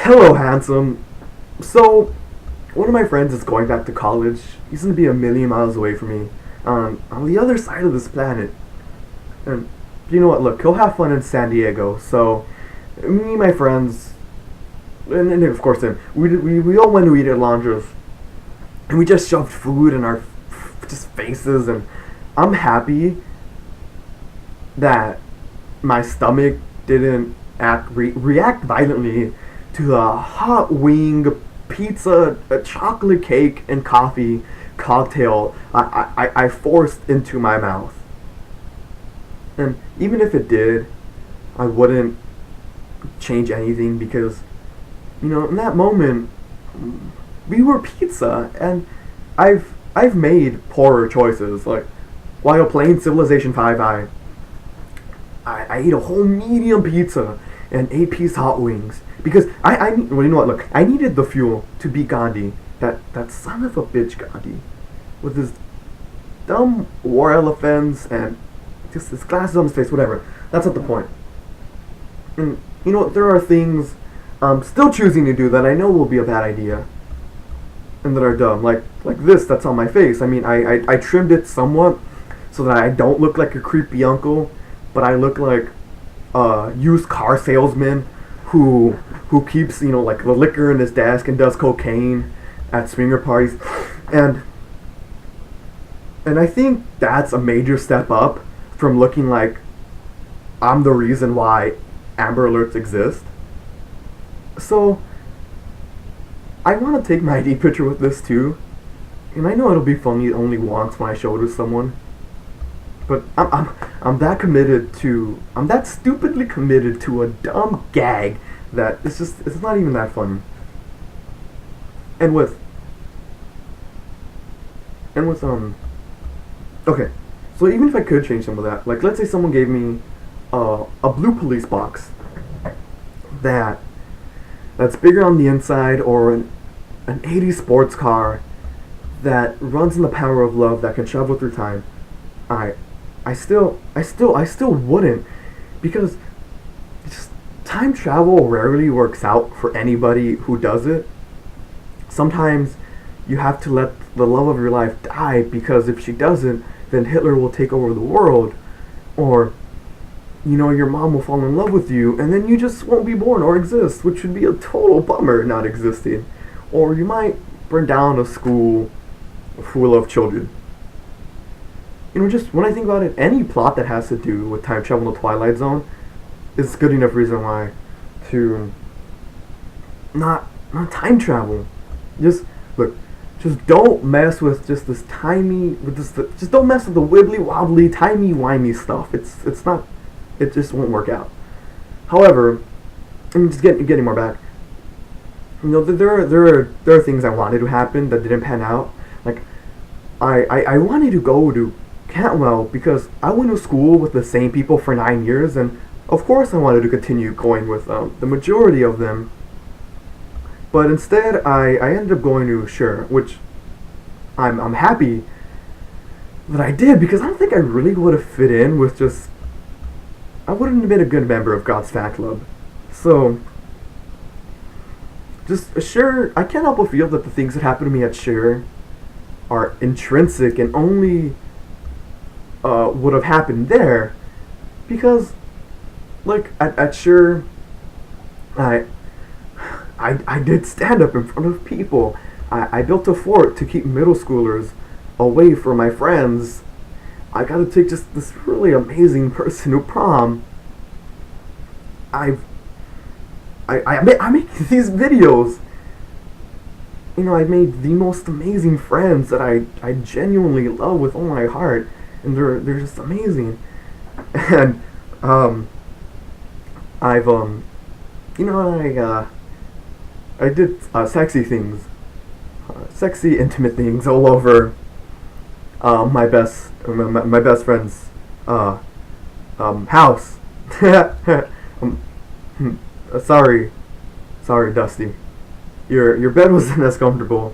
Hello, handsome. So, one of my friends is going back to college. He's gonna be a million miles away from me, on the other side of this planet. And you know what? Look, he'll have fun in San Diego. So, me and my friends, and of course him, we all went to eat at Londra's, and we just shoved food in our just faces. And I'm happy that my stomach didn't react violently to a hot wing, pizza, a chocolate cake, and coffee cocktail I forced into my mouth. And even if it did, I wouldn't change anything because, in that moment, we were pizza, and I've made poorer choices. Like, while playing Civilization 5, I ate a whole medium pizza and 8-piece hot wings because well, you know what? Look, I needed the fuel to beat Gandhi, that son of a bitch Gandhi, with his dumb war elephants and just his glasses on his face. Whatever. That's not the point. And there are things I'm still choosing to do that I know will be a bad idea and that are dumb, like this that's on my face. I mean, I trimmed it somewhat so that I don't look like a creepy uncle, but I look like a used car salesman who keeps like the liquor in his desk and does cocaine at swinger parties, and I think that's a major step up from looking like I'm the reason why Amber Alerts exist. So I want to take my ID picture with this too, and I know it'll be funny only once when I show it to someone. But I'm that stupidly committed to a dumb gag that it's not even that funny. And with okay, so even if I could change some of that, like let's say someone gave me a blue police box that's bigger on the inside, or an 80s sports car that runs on the power of love that can travel through time. I still wouldn't, because just time travel rarely works out for anybody who does it. Sometimes you have to let the love of your life die, because if she doesn't, then Hitler will take over the world, or your mom will fall in love with you, and then you just won't be born or exist, which would be a total bummer not existing. Or you might burn down a school full of children. Just when I think about it, any plot that has to do with time travel in the Twilight Zone is good enough reason why to not time travel. Just look, just don't mess with just this just don't mess with the wibbly wobbly, timey wimey stuff. It's not, it just won't work out. However, I'm just getting more back. There are things I wanted to happen that didn't pan out. Like I wanted to go to Cantwell because I went to school with the same people for 9 years, and of course I wanted to continue going with the majority of them. But instead, I ended up going to Sure, which I'm happy that I did, because I don't think I really would have fit in with just. I wouldn't have been a good member of God's Fan Club. So, just Sure, I can't help but feel that the things that happened to me at Sure are intrinsic and only would have happened there, because like at Sure, I did stand up in front of people. I built a fort to keep middle schoolers away from my friends. I got to take just this really amazing person to prom. I make these videos. I made the most amazing friends that I genuinely love with all my heart, and they're just amazing. And I've I did sexy things, sexy intimate things all over my best friend's house. Sorry, Dusty. Your bed wasn't as comfortable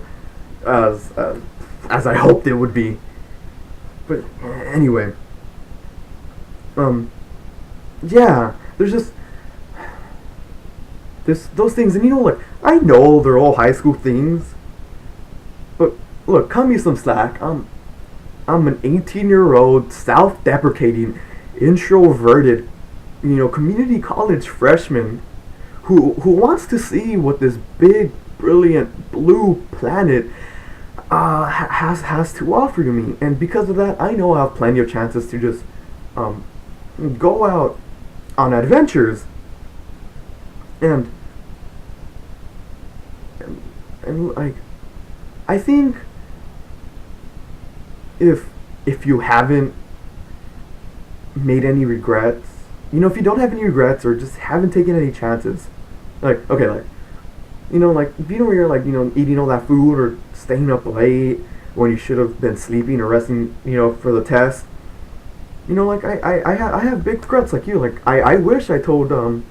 as I hoped it would be. But anyway, yeah, there's just this those things, and look, I know they're all high school things, but look, cut me some slack. I'm an 18-year-old, self-deprecating, introverted, community college freshman who wants to see what this big, brilliant blue planet has to offer to me. And because of that, I know I have plenty of chances to just go out on adventures and like, I think if you haven't made any regrets, if you don't have any regrets or just haven't taken any chances, like, okay, like, like, if you know where you're, like, eating all that food or staying up late when you should have been sleeping or resting, for the test, like, I have big regrets like you. Like, I wish I told, I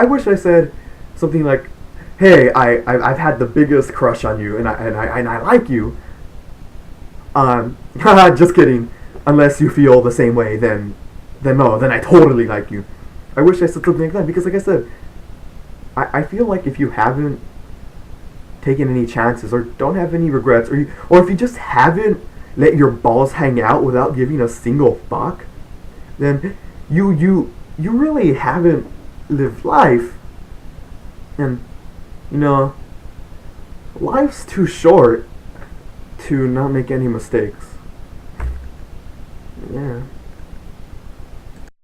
wish I said something like, hey, I've had the biggest crush on you, and I like you. Just kidding. Unless you feel the same way, then no, then I totally like you. I wish I said something like that, because like I said, I feel like if you haven't taken any chances or don't have any regrets, or if you just haven't let your balls hang out without giving a single fuck, then you really haven't lived life. And life's too short to not make any mistakes. Yeah.